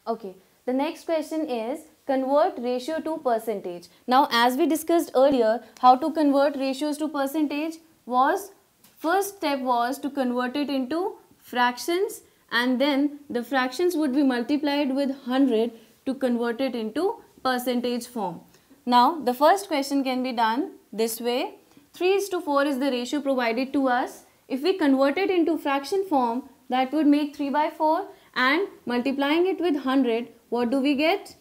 Okay, the next question is convert ratio to percentage. Now, as we discussed earlier, how to convert ratios to percentage was, first step was to convert it into fractions, and then the fractions would be multiplied with 100 to convert it into percentage form. Now, the first question can be done this way. 3:4 is the ratio provided to us. If we convert it into fraction form, that would make 3/4, and multiplying it with 100, what do we get?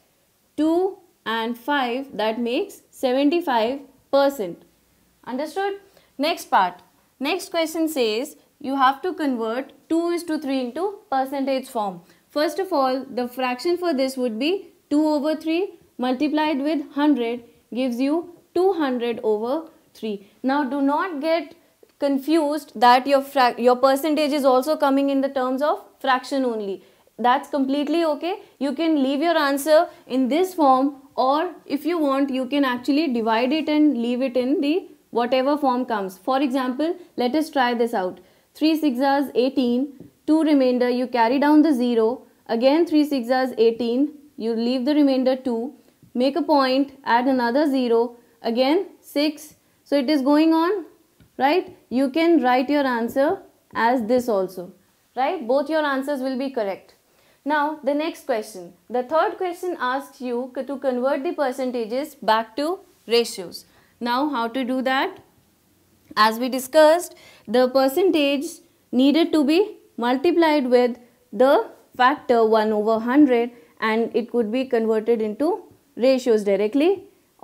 2 and 5, that makes 75%. Understood? Next part. Next question says you have to convert 2:3 into percentage form. First of all, the fraction for this would be 2/3 multiplied with 100 gives you 200/3. Now do not get confused that your percentage is also coming in the terms of fraction only. That's completely okay. You can leave your answer in this form, or if you want you can actually divide it and leave it in the whatever form comes. For example, let us try this out. 3 6s 18, 2 remainder, you carry down the 0, again 3 6s 18, you leave the remainder 2, make a point, add another 0, again 6. So it is going on, right? You can write your answer as this also, right? Both your answers will be correct. Now the next question. The third question asks you to convert the percentages back to ratios. Now how to do that? As we discussed, the percentage needed to be multiplied with the factor 1/100, and it could be converted into ratios directly,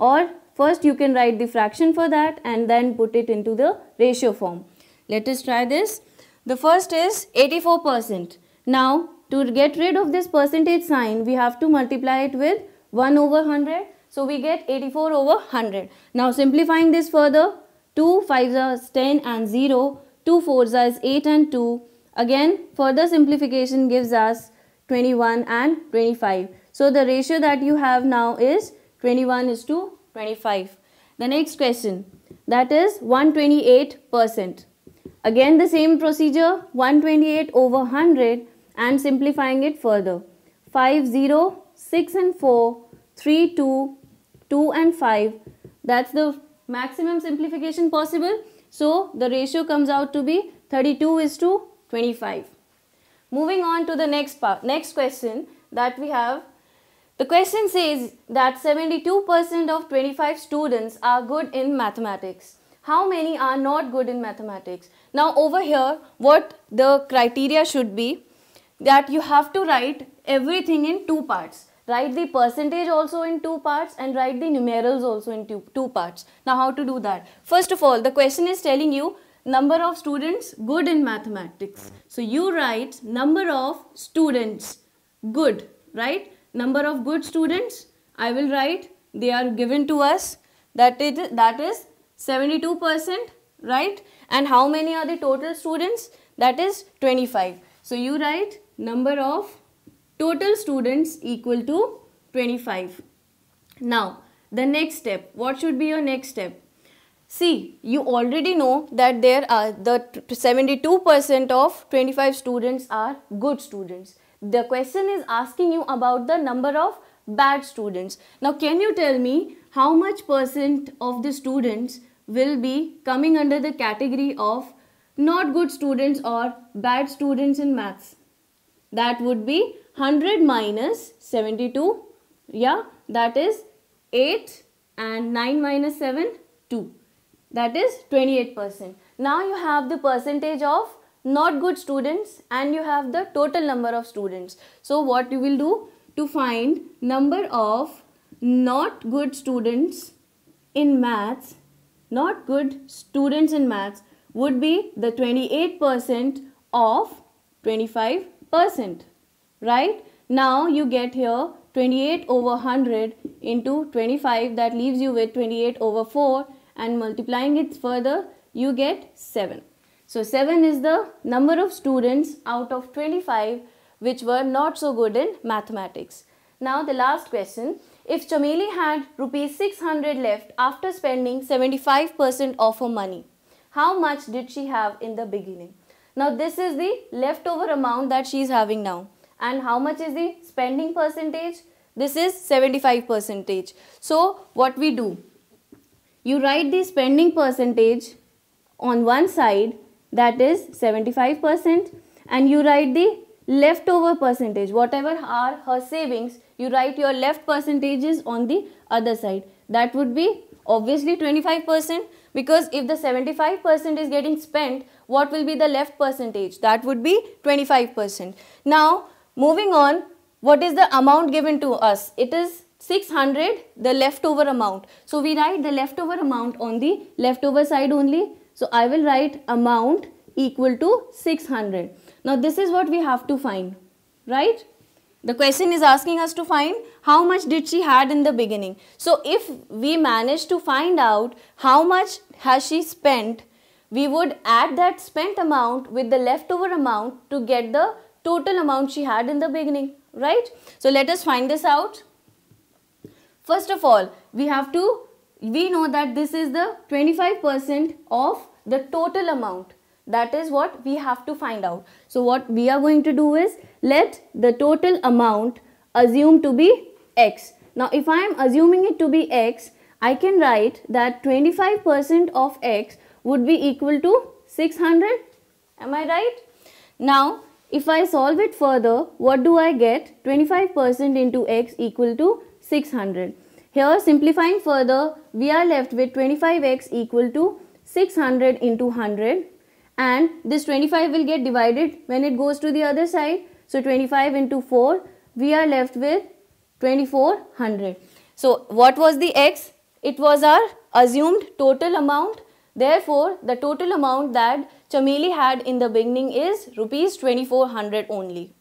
or first you can write the fraction for that and then put it into the ratio form. Let us try this. The first is 84%. Now to get rid of this percentage sign, we have to multiply it with 1/100. So we get 84/100. Now simplifying this further, 2 5s are 10 and 0, 2 4s are 8 and 2. Again further simplification gives us 21 and 25. So the ratio that you have now is 21:25. The next question, that is 128%. Again the same procedure, 128/100, and simplifying it further. 5 0, 6 and 4, 3 2, 2 and 5. That's the maximum simplification possible. So the ratio comes out to be 32:25. Moving on to the next part, next question that we have. The question says that 72% of 25 students are good in mathematics. How many are not good in mathematics? Now over here, what the criteria should be, that you have to write everything in two parts. Write the percentage also in two parts and write the numerals also in two parts. Now how to do that? First of all, the question is telling you number of students good in mathematics. So you write number of students good, right? Number of good students, I will write, they are given to us, that is 72%, right? And how many are the total students? That is 25. So you write number of total students equal to 25. Now the next step, what should be your next step? See, you already know that there are the 72% of 25 students are good students. The question is asking you about the number of bad students. Now can you tell me how much percent of the students will be coming under the category of not good students or bad students in maths? That would be 100 minus 72, yeah, that is 8, and 9 minus 7, 2. That is 28%. Now you have the percentage of not good students and you have the total number of students. So what you will do to find number of not good students in maths, not good students in maths would be the 28% of 25%, right? Now you get here 28/100 into 25, that leaves you with 28/4, and multiplying it further you get 7. So 7 is the number of students out of 25 which were not so good in mathematics. Now the last question, if Chameli had rupees 600 left after spending 75% of her money, how much did she have in the beginning? Now this is the leftover amount that she is having now. and how much is the spending percentage? This is 75%. So what we do? You write the spending percentage on one side, that is 75%, and you write the leftover percentage, whatever are her savings, you write your left percentages on the other side. That would be obviously 25%, because if the 75% is getting spent, what will be the left percentage? That would be 25%. Now moving on, what is the amount given to us? It is 600, the leftover amount. So we write the leftover amount on the leftover side only. So I will write amount equal to 600. Now this is what we have to find, right? The question is asking us to find how much did she had in the beginning. So if we manage to find out how much has she spent, we would add that spent amount with the leftover amount to get the total amount she had in the beginning, right? So let us find this out. First of all, we know that this is the 25% of the total amount. That is what we have to find out. So what we are going to do is, let the total amount assume to be X. Now if I am assuming it to be X, I can write that 25% of X would be equal to 600. Am I right? Now if I solve it further, what do I get? 25% into X equal to 600. Here simplifying further, we are left with 25x equal to 600 into 100, and this 25 will get divided when it goes to the other side. So 25 into 4, we are left with 2400. So what was the X? It was our assumed total amount. Therefore, the total amount that Chameli had in the beginning is rupees 2400 only.